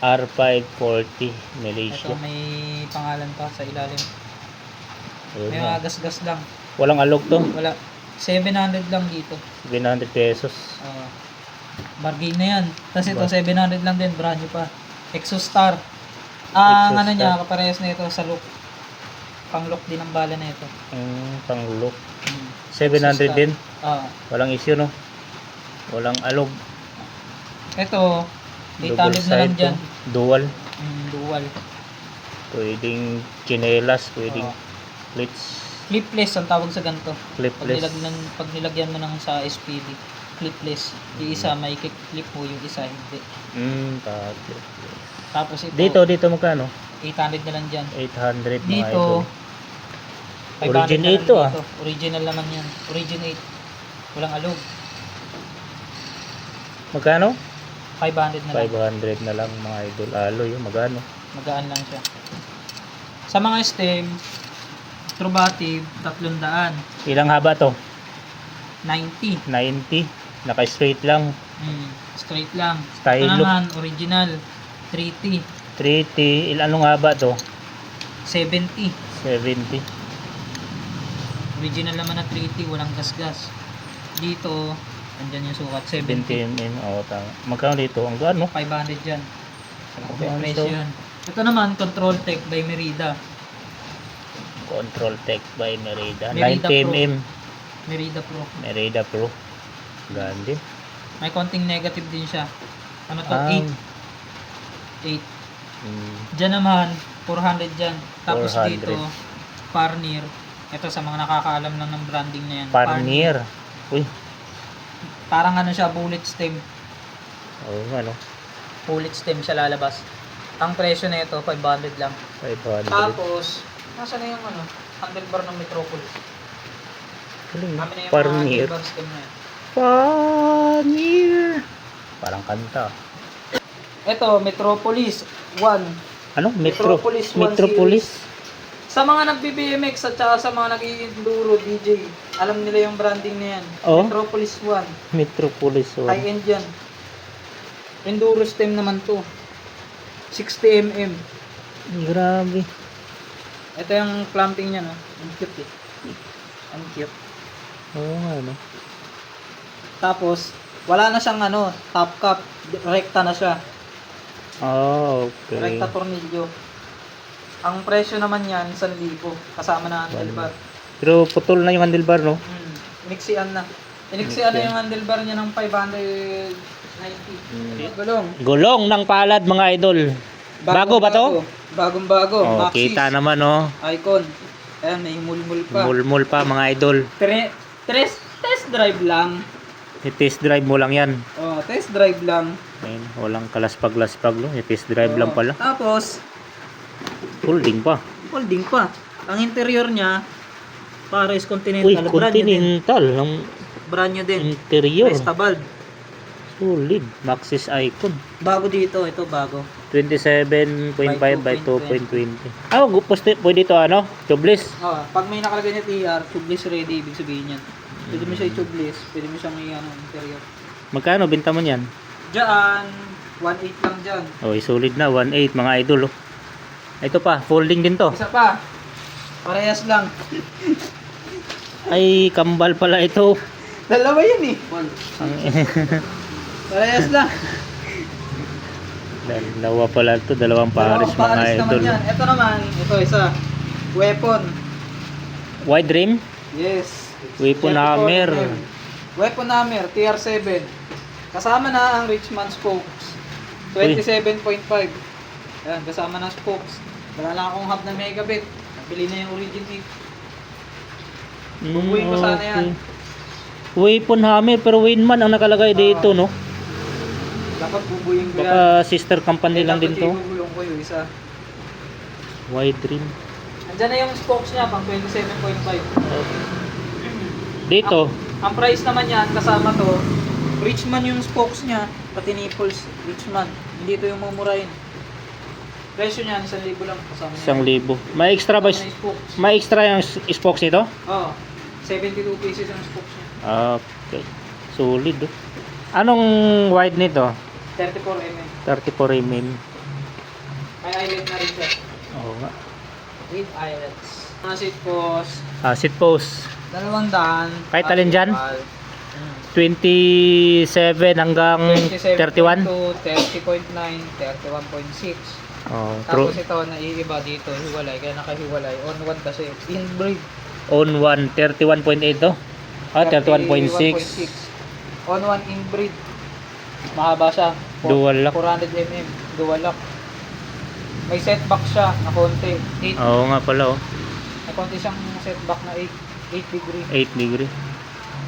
R540 Malaysia. Ito may pangalan pa sa ilalim. Ayun May na. mga gasgas lang. Walang alog to. Wala. 700 lang dito. 700 pesos. Bargain na yan. Tapos ito 700 lang din, brand new pa. Exostar. Ang ano niya, kaparehas na ito sa look. Pang look din ang bala na ito. Pang look. 700 din. Walang issue no. Walang alog. Ito, 800 na lang side dyan. to. Dual. Dual. Pwedeng chinelas, pwedeng plates. Clipless ang tawag sa ganito. Clipless. Pag nilagyan mo ng sa SPD, clipless. Yung isa may clip mo, yung isa hindi. Tapos ito, Dito magkano? 800 na lang dyan. 800 mga Dito, idol. 500 Origin na lang 8 to, ah. dito. Original naman yan. Origin 8. Walang alog. Magkano? 500 na lang. 500 na lang mga idol. Alloy, magkano? Magaan lang siya. Sa mga stem, Trubative, 300. Ilang haba to? 90. 90. Naka-straight lang. Straight lang. Stylo. Ito naman, original, 3T. 30. Anong haba to? 70. 70. Original naman na 3T, walang gasgas. Dito, andyan yung sukat, 70 70. mm. Oo, tama. Magkano dito? Ang gano? 500 dyan. Okay, Ano presyo ito? yan. Ito naman, Control Tech by Merida. Control Tech by Merida. Merida 90 mm. Merida Pro. Merida Pro. Gandhi. May konting negative din siya. Ano to? 8. Diyan naman, 400 dyan. Tapos 400. dito, Parnier. Ito sa mga nakakaalam lang ng branding na yan. Parnier. Uy. Parang ano siya, bullet stem. Oo, ano? Bullet stem siya lalabas. Ang presyo na ito, 500 lang. 500. Tapos, nasa na yung ano, handlebar ng Metropolis. Galing, Kami na yung Parnier. mga handlebar stem na yan. Parnier. Parang kanta. Ito, Metropolis 1. Ano? Metropolis 1 Metropolis. Sa mga nagbi-BMX at saka sa mga nag-enduro DJ, alam nila yung branding na yan. Oh? Metropolis 1. Metropolis. Oh. High-end yan. Enduro stem naman to. 60 mm. Grabe. Ito yung clamping niya, no? Ang cute eh. Ang cute. Oo nga, no? Tapos, wala na siyang ano, top cap. Rekta na siya. Oh, okay. Rekta tornilyo. Ang presyo naman yan, 1,000. Kasama na handlebar. Pero putol na yung handlebar, no? Iniksian na. Iniksian na yung handlebar niya ng 590. Gulong. Gulong ng palad, mga idol. Bago ba to? Bagong bago. Oh, Maxxis. kita naman, no? Icon. Ayan, may mulmul pa. Mulmul pa, mga idol. Test drive lang. I-test drive mo lang yan. Oh, test drive lang. Ayun, walang kalaspag-laspag, no? I-test drive lang pala. Tapos, Holding pa. holding pa. Ang interior niya, Pares Continental. Uy, Brand new din. Continental. Ang Brand new din. interior. Resta valve. Solid. Maxxis Icon. Bago dito, ito bago. 27.5 by 2.20. Ah, pwede ito, ano? Tubeless. Oh, pag may nakalagay na TR, tubeless ready, ibig sabihin yan. Pwede mo siya i-tubeless, pwede mo siyang i-ano, interior. Magkano binta mo niyan? Diyan, 1.8 lang dyan. Oh, solid na. 1.8, mga idol, oh. Ito pa, folding din to. Isa pa, parehas lang. Ay, kambal pala ito. Dalawa yan eh. Parehas lang. Dalawa pala ito, dalawang pares, Dalawang mga pares naman idol. yan. Ito naman, ito isa. Weapon. Wide rim, Yes. weapon 34 hammer. mm. Weapon hammer, TR7. Kasama na ang Richmond spokes. 27.5. Ayan, kasama na spokes. Wala lang akong hub na megabit. Nabili na yung origin dito. Bubuhin ko sana yan. Weapon hammer, pero Winman ang nakalagay dito, no? Dapat bubuhin ko yan. Baka sister company lang din to. Bubulong ko yung isa. Wide rim. Andyan na yung spokes niya, pang 27.5. Dito, Ang price naman yan, kasama to, Richmond yung spokes niya, pati nipples, Richmond. Hindi to yung mumurahin. Presyo niyan, 1,000 lang kasama niya. 1,000. May extra ba? Kasama na yung spokes. May extra yung spokes nito? Oo. 72 pieces yung spokes niya. Okay. Solid, oh. Anong wide nito? 34 mm. 34 mm. May eyelet na rin siya. Oo nga. With eyelets. Mga seat post, Seat post. 200. Kahit alin dyan? 27 hanggang 31. 30.9, 31.6. Oh, true. Tapos ito, naiiba dito, hiwalay. Kaya nakahiwalay. On 1 kasi. Inbreed. On 1, 31.8 to. 31.6. On 1 inbreed. Mahaba siya. Dual lock. 400 mm. Dual lock. May setback siya na konti. 8. Oo nga pala, oh. May konti siyang setback na 8 degree. 8 degree.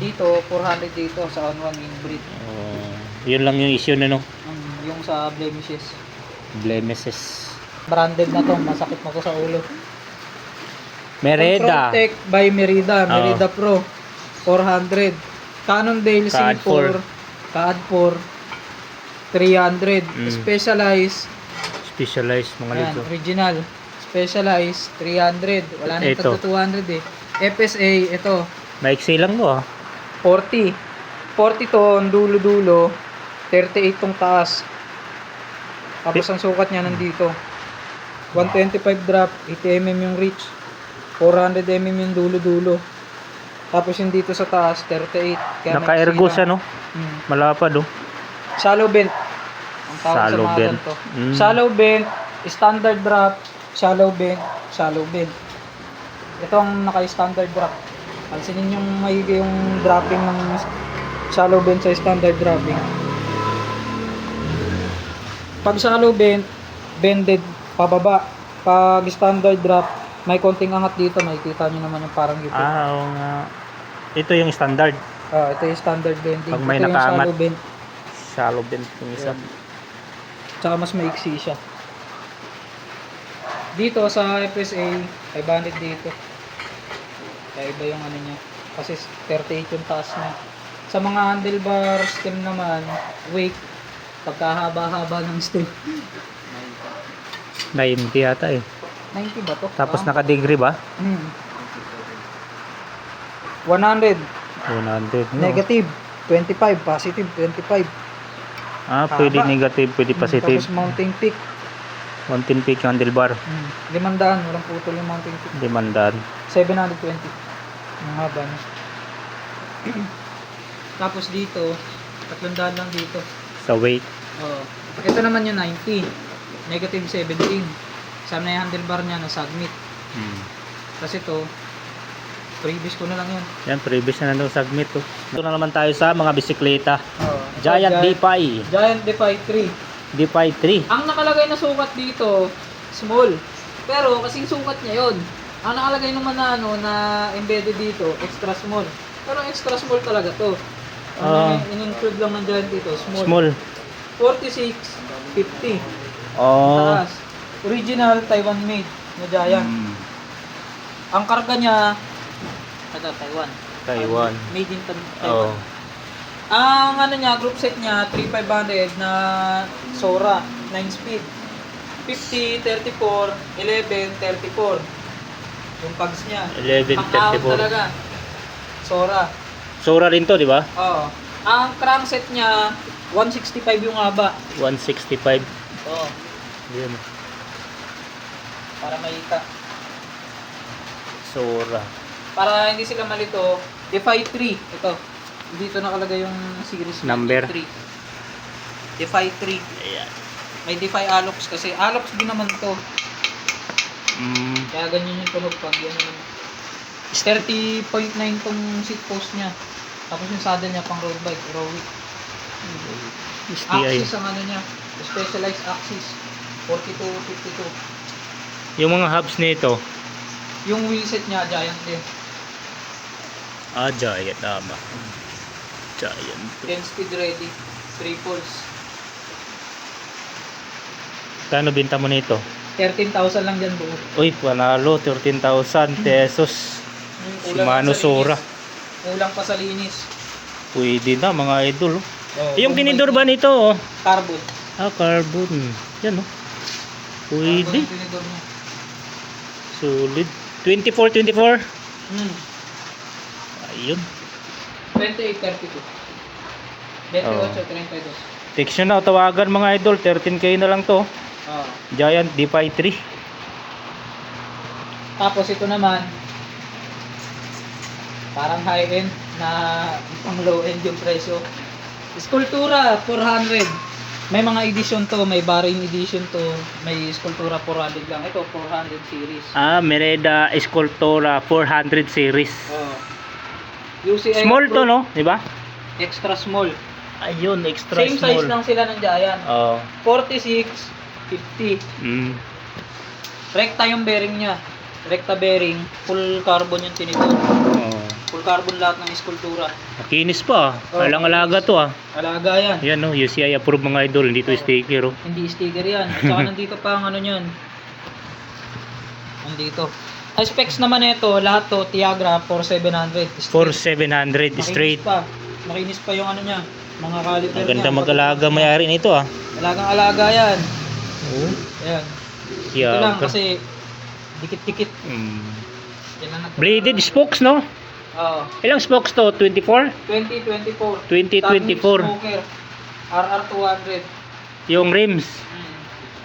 Dito, 400 dito sa on-one windbreak. Yun lang yung issue na no. Yung sa blemishes. Blemishes. Branded na to, masakit na to sa ulo. Merida. Control Tech by Merida, Merida Pro 400. Cannondale CAD C4, CAD 4 300. Specialized, Mga ayan, lito. original. Specialized 300. Wala na Ito. ito 200 eh. FSA ito Maiksi lang to 40. 40 to ang dulo-dulo. 38 tong taas. Tapos ang sukat niya nandito. 125 drop, 80 mm yung reach. 400 mm yung dulo-dulo. Tapos yung dito sa taas, 38. Kaya Naka-ergo siya no. Malapad oh. Shallow bent. Ang tawag Shallow sa mga bent. ganito. Shallow bent, standard drop, shallow bent, shallow bent. Ito ang naka-standard drop. Pansinin yung maigi yung dropping ng shallow bent sa standard dropping. Pag shallow bent, bended pababa. Pag standard drop, may konting angat dito. Makikita nyo naman yung parang gipit. Oo nga. Ito yung standard. Ito yung standard bending. Pag may Ito yung nakaangat. shallow bent. Shallow bend yung isa. Ayan. Tsaka mas maiksi siya. Dito sa FSA, 500 dito. Kaya iba yung ano niya. Kasi 38 yung taas niya. Sa mga handlebar stem naman, weight, pagkahaba-haba ng stem. 90 yata eh. 90 ba to? Tapos naka-degree ba? 100, 100. No? negative, 25, positive, 25. Pwede Haba. negative, pwede positive. Tapos mounting peak, Mountain peak handlebar. 500, walang putol yung mounting peak. Demandaan. 720. Ang haba niya. Tapos dito, 300 lang dito. Sa weight. Ito naman yung 90. Negative 17. Sama na yung handlebar niya na submit. Kasi ito, previous ko na lang yun. Yan, previous na nandun submit to. Ito na naman tayo sa mga bisikleta. Giant Ito, Defy. Giant Defy 3. Defy 3. Ang nakalagay na sukat dito, small. Pero kasing sukat niya yun. Ang nakalagay naman na, na embedded dito, extra small. Pero extra small talaga to. In-include lang ng Giant dito, small. 46, 50. Taas. Original Taiwan made na Giant. Ang karga niya, ito, Taiwan. Made in Taiwan. Ang ano niya, group set niya, 3500 na Sora, 9 speed. 50, 34, 11, 34. Yung pags niya. 11, Pang-out 34. talaga. Sora. Sora rin to, di ba? Oo. Ang crankset niya, 165 yung haba. 165. Oo. Yan. Para makita. Sora. Para hindi sila malito, Defy 3. Ito. Dito nakalagay yung series Number. 3. Defy 3. Ayan. May Defy Alox kasi Alox din naman to. Kaya ganyan yung tunog pag yan naman. 30.9 tong seat post niya. Tapos yung saddle niya pang road bike, heroic. STI. Axis ang ano niya. Specialized axis. 42, 52. Yung mga hubs nito. Yung wheelset niya, Giant din. Giant tama. Giant. 10 speed ready. Triples. Kano binta mo nito? 13,000 lang dyan buo. Uy, panalo. 13,000 pesos. Shimano Sora. Kulang pa sa linis. Pwede na mga idol. Yung kung tinidor may- ba nito? Carbon. Carbon. Yan Pwede. Carbon yung tinidor niya. Solid. 24. Ayun. 28, 32. 28, 32. Text nyo na o tawagan mga idol. 13k na lang to. Giant Defy 3. Tapos ito naman, parang high-end na pang low-end yung presyo. Skulptura, 400. May mga edition to, may Bahrain edition to, may Skulptura 400 lang. Ito, 400 series. Merida Escultura 400 series. UCI Small to, no? Diba? Extra small. Ayun, extra Same small. size lang sila ng Giant. 46, 50. Mm. Rekta yung bearing niya. Recta bearing, full carbon yung tinidor. Oo. Full carbon lahat ng eskultura. Makinis pa. Oo, Alang-alaga to ah. Alaga yan. Yan no, UCI approved mga idol. Hindi to Oo. sticker oh. Hindi sticker yan. At saka nandito pa ang ano nyan. Nandito. Ang specs naman ito, lahat to, Tiagra 4700. 4700 straight. Makinis pa yung ano niya. Mga caliper Ang ganda niya. mag-alaga may-ari nito ah. Alagang alaga yan. Oo. Ayan. Ito lang Tiagra. kasi dikit-dikit. Mm. Yan ang nag- Bladed spokes no? Oo. Ilang spokes to? 24? 2024. 2024. Smoker. RR200. Yung rims. Hmm.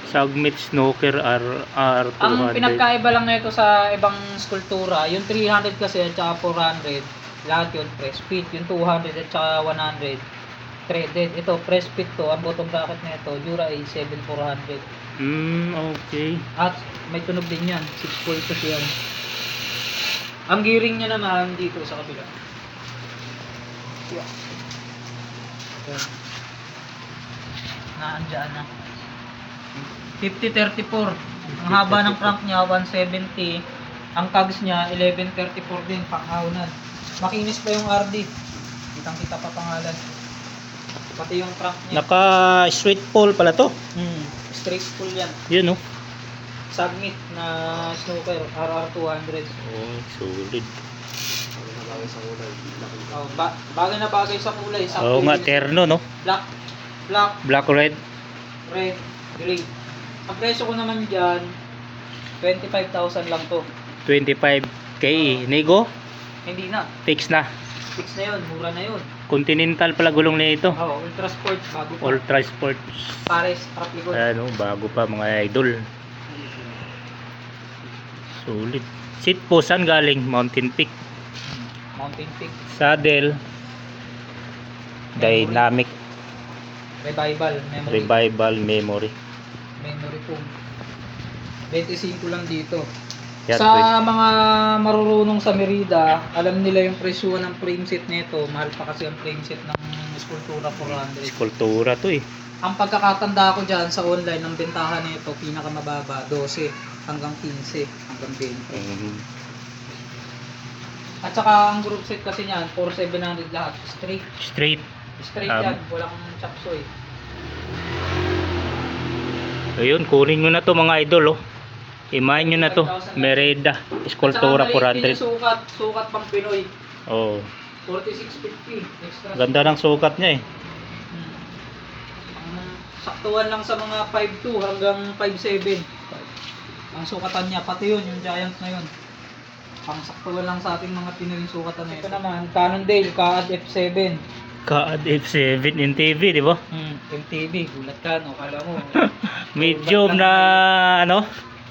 Submit Snooker R200. Ang pinagkaiba lang nito sa ibang skulptura, yung 300 kasi at saka 400, lahat yun press fit. Yung 200 at saka 100, threaded. Ito, press fit to. Ang bottom bracket na ito, Dura A7400. Okay. At may tunog din yan, 6 pulses yan. Ang gearing niya naman dito sa kabila. Yeah. Ayan. Naandyan na. 50-34. Ang haba ng crank niya, 170. Ang cogs niya, 1134 din, pang-aunan. Makinis pa yung RD. Kitang-kita pa pangalan. Pati yung crank niya. Naka straight pole pala to. Straight pull yan. Yun no. Submit na snooker, RR200. Oh, solid. Oh, bagay na bagay sa kulay. Oo nga, terno no. Black, black, Black red. red, gray. Ang presyo ko naman dyan, 25,000 lang to. 25k. Nego? Hindi na. Fix na. Fix na yun. Mura na yun. Continental pala gulong na ito. Oo, Ultra Sport. Bago pa. Ultra Sport. Pares, trap likod. Ano, bago pa mga idol. Solid. Seat po saan galing? Mountain Peak. Mountain Peak. Saddle. Dynamic. Revival. Memory. Revival memory. Memory foam. 25 lang dito. Yan, Sa mga marurunong sa Merida, alam nila yung presyo ng frame set nito. Mahal pa kasi ang frame set ng Sculptura 400. Skulptura to eh. Ang pagkakatanda ko dyan sa online, ang bentahan nito, pinakamababa, 12 hanggang 15 hanggang 20. At saka ang group set kasi niyan, 4700 lahat. Straight. Straight. Straight yan, walang chapsoy. Ayun, kunin nyo na to mga idol oh. Imahin nyo na to. Merida. Skulptura At saka maliit din 400. yung sukat, sukat pang Pinoy. Oh. 4650. Extra. Ganda ng sukat niya eh. Ang saktuhan lang sa mga 5'2 hanggang 5'7. Ang sukatan niya, pati yun, yung giant na yun. Ang saktuhan lang sa ating mga Pinoy yung sukatan na yun. Ito naman, Cannondale, Kaad F7. Kaad F7 in TV, di ba? MTV, gulat ka, no? Kala mo. Medium na ano?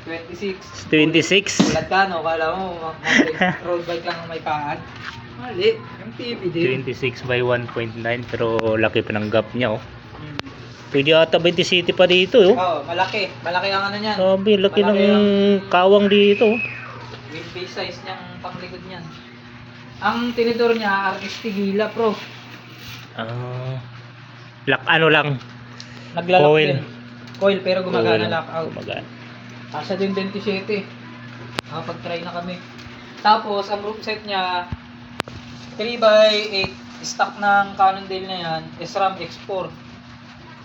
26. 26. Gulat ka, no? Kala mo, road bike lang ang may Kaad. Mali, MTV din. 26 by 1.9 pero laki pa ng gap niya oh. Pwede ata 20 city pa dito oh. Oo, malaki. Malaki ang ano niyan. Sabi, laki ng Malaki kawang dito oh. Wheelbase size niyang panglikod niyan. Ang tinidor niya, RST Gila Pro. Ano lang. Naglalak Coil. din. Coil pero gumagana Coil. lockout. Gumagana. Asa din 27. Nakapag-try na kami. Tapos, ang group set niya, 3x8 stock ng Cannondale na yan, SRAM X4.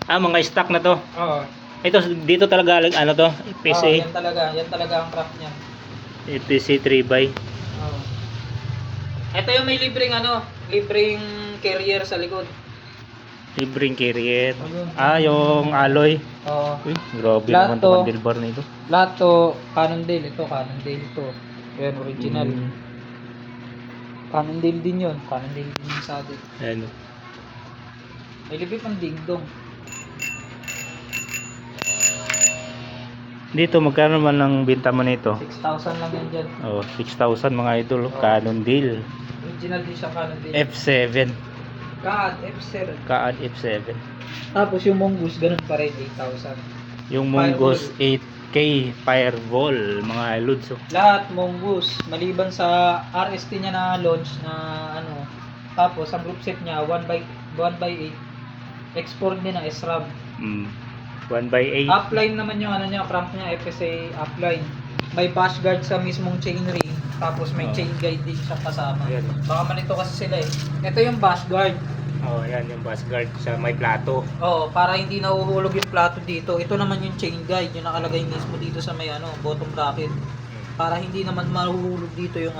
Mga stock na to. Oo. Ito dito talaga ano to? PCA. PCA. Yan talaga ang craft niya. PCA 3x. Oo. Ito yung may libreng carrier sa likod. Libreng carrier. Ayun. Yung alloy. Oo. Uy, grabe Lahat naman to. itong handlebar na ito. Lahat to Cannondale. Ito Cannondale ito. Yan, original. Cannondale din yun. Cannondale din yung saddle. Ayan. May libre pang dingdong. Dito magkano man ang benta mo nito? 6,000 lang yan dyan. Oh, 6,000 mga idol. Cannondale. Original din siya Cannondale. F7. Kaad F7. Kaad F7. Tapos yung Mongoose, ganun pa rin, 8,000. Yung Mongoose 8K Fireball, mga lods. Oh. Lahat Mongoose, maliban sa RST niya na launch na ano. Tapos ang group set niya 1x8. Export din na SRAM. 1x8. Upline naman yung ano niya, crank niya FSA upline. may bash guard sa mismong chainring, tapos may Oo. chain guide din siya kasama. Ayan. Baka manito kasi sila eh. Ito yung bash guard. Oh, yan yung bus guard sa may plato. Oo, para hindi nahuhulog yung plato dito. Ito naman yung chain guide, yung nakalagay mismo dito sa may bottom bracket. Para hindi naman mahuhulog dito yung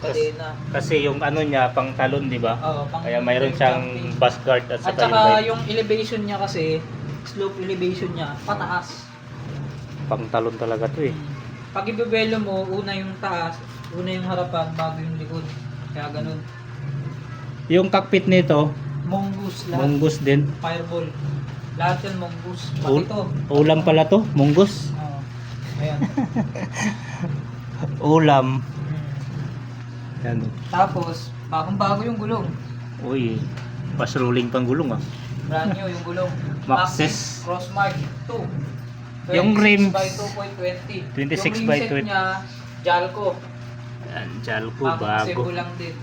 kadena. Kasi yung ano niya, pang talon, di ba? Oo, Kaya mayroon siyang jumping. bus guard at At saka saka guide. yung elevation niya kasi, slope elevation niya, pataas. Pang talon talaga to eh. Pag ibebelo mo, una yung taas, una yung harapan, bago yung likod. Kaya ganun. Yung cockpit nito, Mongoose lahat. mongoose din. Fireball. Lahat yan mongoose. Pati Ul- ito. Ulam pala to, mongoose. Oo. Ayan. Ulam. Hmm. Yan. Tapos, bagong-bago yung gulong. Uy, pas rolling pang gulong ah. Brand new yung gulong. Maxxis. Crossmark 2. Yung rims. 26 by 2.20. 26 yung by rim set 20. niya, Jalco. Yan, Jalco, Bagong sebo bago. lang din.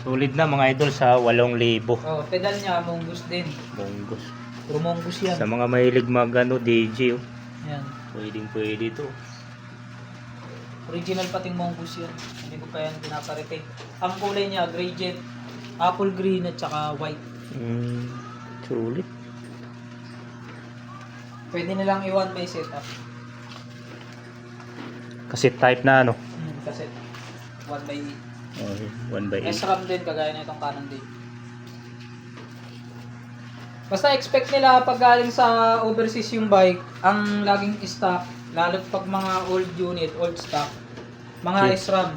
Solid na mga idol sa 8,000. Oh, pedal niya, mongoose din. Mongoose. Puro mongoose yan. Sa mga mahilig mag DJ, oh. Yan. Pwede to. Original pating mongoose yan. Hindi ko pa yan pinaparepaint. Ang kulay niya, gray jet, apple green at saka white. Sulit. Pwede nilang i-one by setup. Kasi type na ano. Kasi 1 by 8. Okay, 1/8. SRAM din, kagaya na itong Canon din. Basta expect nila pag galing sa overseas yung bike, ang laging stock, lalo pag mga old unit, old stock, mga SRAM.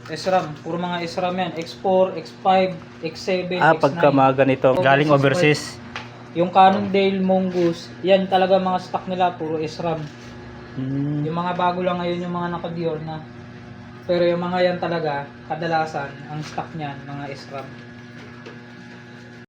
SRAM, puro mga SRAM yan. X4, X5, X7, X9. Pagka mga ganito, galing overseas. Yung Cannondale, Mongoose, yan talaga mga stock nila, puro SRAM. Yung mga bago lang ngayon yung mga naka-Dior na. Pero yung mga yan talaga, kadalasan, ang stock niyan, mga SRAM.